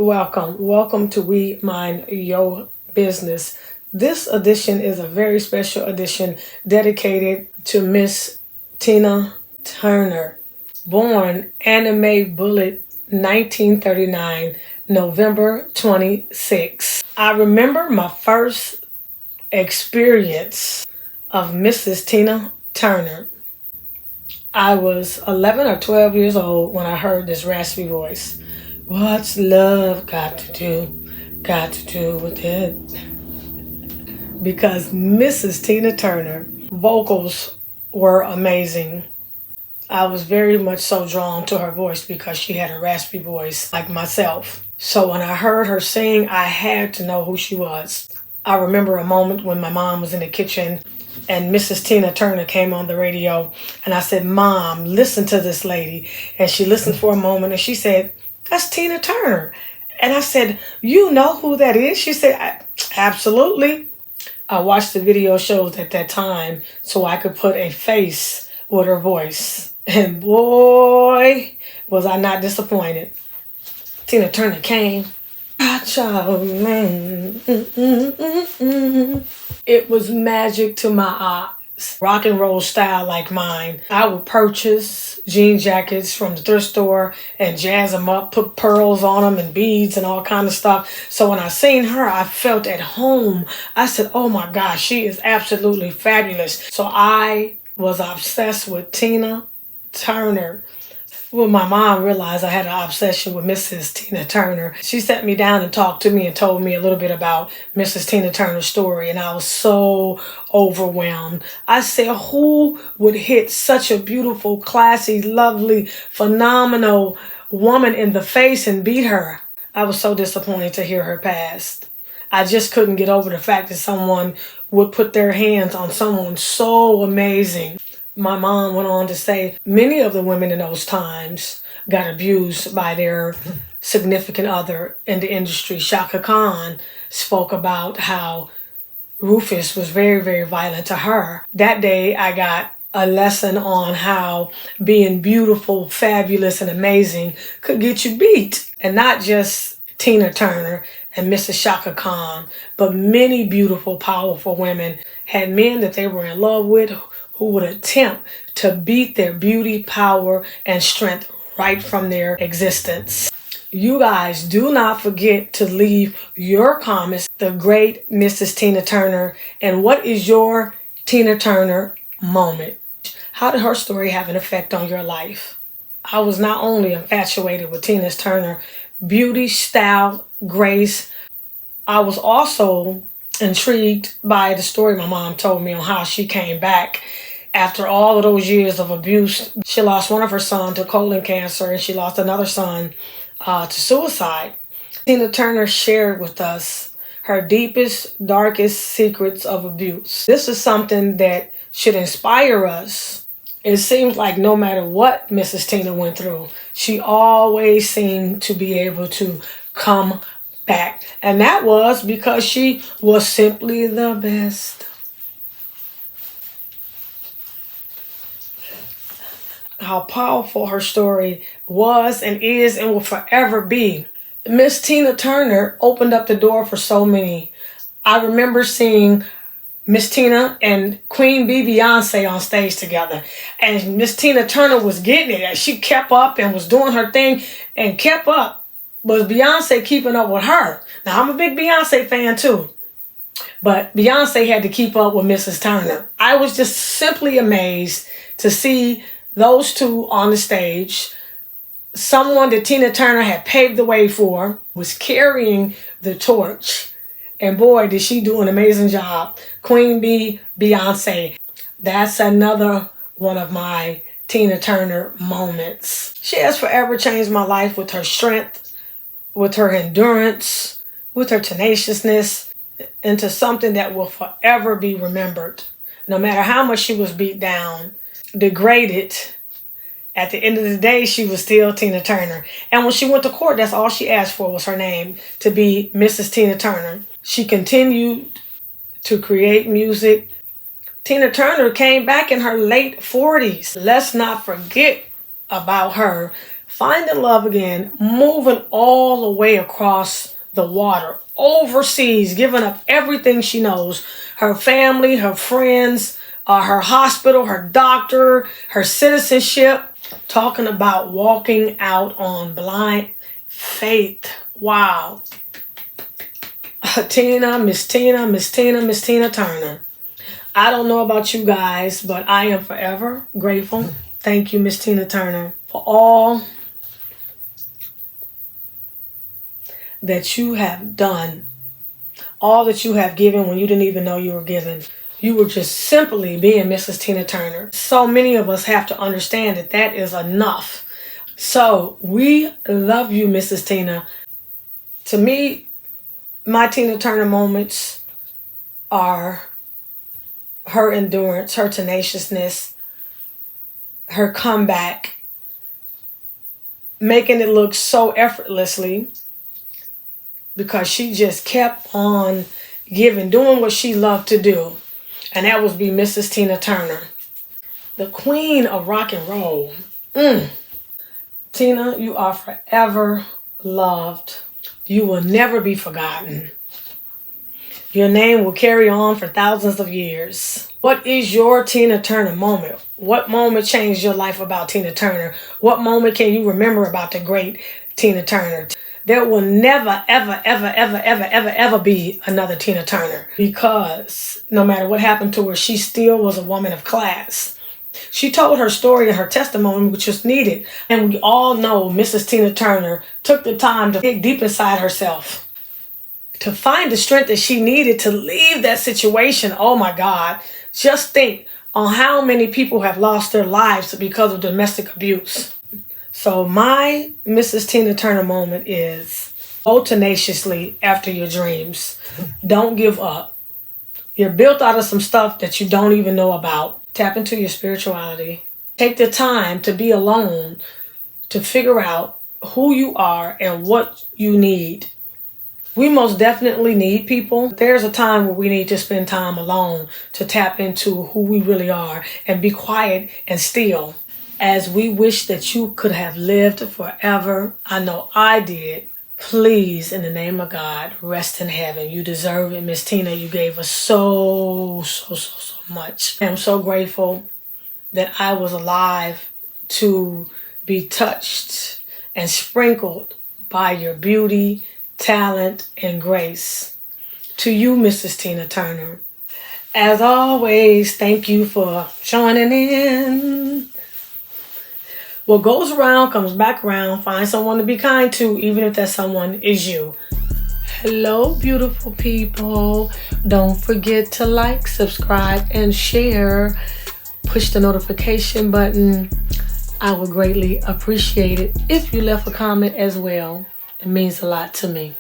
Welcome to We Mind Your Business. This edition is a very special edition dedicated to Miss Tina Turner, born Anime Bullet 1939, November 26. I remember my first experience of Mrs. Tina Turner. I was 11 or 12 years old when I heard this raspy voice. What's love got to do with it? Because Mrs. Tina Turner vocals were amazing. I was very much so drawn to her voice because she had a raspy voice like myself. So when I heard her sing, I had to know who she was. I remember a moment when my mom was in the kitchen and Mrs. Tina Turner came on the radio, and I said, "Mom, listen to this lady." And she listened for a moment and she said, "That's Tina Turner." And I said, "You know who that is?" She said, "Absolutely." I watched the video shows at that time so I could put a face with her voice. And boy, was I not disappointed. Tina Turner came. Child, man. It was magic to my eyes. Rock and roll style like mine. I would purchase jean jackets from the thrift store and jazz them up, put pearls on them and beads and all kind of stuff. So when I seen her, I felt at home. I said, "Oh my gosh, she is absolutely fabulous." So I was obsessed with Tina Turner. When my mom realized I had an obsession with Mrs. Tina Turner, she sat me down and talked to me and told me a little bit about Mrs. Tina Turner's story, and I was so overwhelmed. I said, who would hit such a beautiful, classy, lovely, phenomenal woman in the face and beat her? I was so disappointed to hear her pass. I just couldn't get over the fact that someone would put their hands on someone so amazing. My mom went on to say many of the women in those times got abused by their significant other in the industry. Shaka Khan spoke about how Rufus was very, very violent to her. That day I got a lesson on how being beautiful, fabulous, and amazing could get you beat. And not just Tina Turner and Mrs. Shaka Khan, but many beautiful, powerful women had men that they were in love with who would attempt to beat their beauty, power, and strength right from their existence. You guys do not forget to leave your comments. The great Mrs. Tina Turner, and what is your Tina Turner moment? How did her story have an effect on your life? I was not only infatuated with Tina Turner beauty, style, grace, I was also intrigued by the story my mom told me on how she came back after all of those years of abuse. She lost one of her sons to colon cancer, and she lost another son to suicide. Tina Turner shared with us her deepest, darkest secrets of abuse. This is something that should inspire us. It seems like no matter what Mrs. Tina went through, she always seemed to be able to come back. And that was because she was simply the best. How powerful her story was and is and will forever be. Miss Tina Turner opened up the door for so many. I remember seeing Miss Tina and Queen Bee Beyonce on stage together. And Miss Tina Turner was getting it. She kept up and was doing her thing and kept up. Was Beyonce keeping up with her? Now, I'm a big Beyonce fan too. But Beyonce had to keep up with Mrs. Turner. I was just simply amazed to see those two on the stage. Someone that Tina Turner had paved the way for was carrying the torch. And boy, did she do an amazing job. Queen Bee, Beyonce. That's another one of my Tina Turner moments. She has forever changed my life with her strength, with her endurance, with her tenaciousness, into something that will forever be remembered. No matter how much she was beat down, degraded, at the end of the day, she was still Tina Turner. And when she went to court, that's all she asked for was her name, to be Mrs. Tina Turner. She continued to create music. Tina Turner came back in her late 40s. Let's not forget about her finding love again, moving all the way across the water, overseas, giving up everything she knows, her family, her friends, her hospital, her doctor, her citizenship, talking about walking out on blind faith. Wow. Miss Tina Turner. I don't know about you guys, but I am forever grateful. Thank you, Miss Tina Turner, for all that you have done, all that you have given when you didn't even know you were given. You were just simply being Mrs. Tina Turner. So many of us have to understand that that is enough. So we love you, Mrs. Tina. To me, my Tina Turner moments are her endurance, her tenaciousness, her comeback, making it look so effortlessly because she just kept on giving, doing what she loved to do. And that was be Mrs. Tina Turner, the queen of rock and roll. Tina, you are forever loved. You will never be forgotten. Your name will carry on for thousands of years. What is your Tina Turner moment? What moment changed your life about Tina Turner? What moment can you remember about the great Tina Turner? There will never, ever be another Tina Turner, because no matter what happened to her, she still was a woman of class. She told her story and her testimony, which was needed. And we all know Mrs. Tina Turner took the time to dig deep inside herself to find the strength that she needed to leave that situation. Oh my God. Just think on how many people have lost their lives because of domestic abuse. So my Mrs. Tina Turner moment is go tenaciously after your dreams. Don't give up. You're built out of some stuff that you don't even know about. Tap into your spirituality. Take the time to be alone to figure out who you are and what you need. We most definitely need people. There's a time where we need to spend time alone to tap into who we really are and be quiet and still. As we wish that you could have lived forever, I know I did. Please, in the name of God, rest in heaven. You deserve it, Miss Tina. You gave us so much. I'm so grateful that I was alive to be touched and sprinkled by your beauty, talent, and grace. To you, Mrs. Tina Turner. As always, thank you for joining in. What goes around comes back around. Find someone to be kind to, even if that someone is you. Hello, beautiful people. Don't forget to like, subscribe, and share. Push the notification button. I would greatly appreciate it if you left a comment as well. It means a lot to me.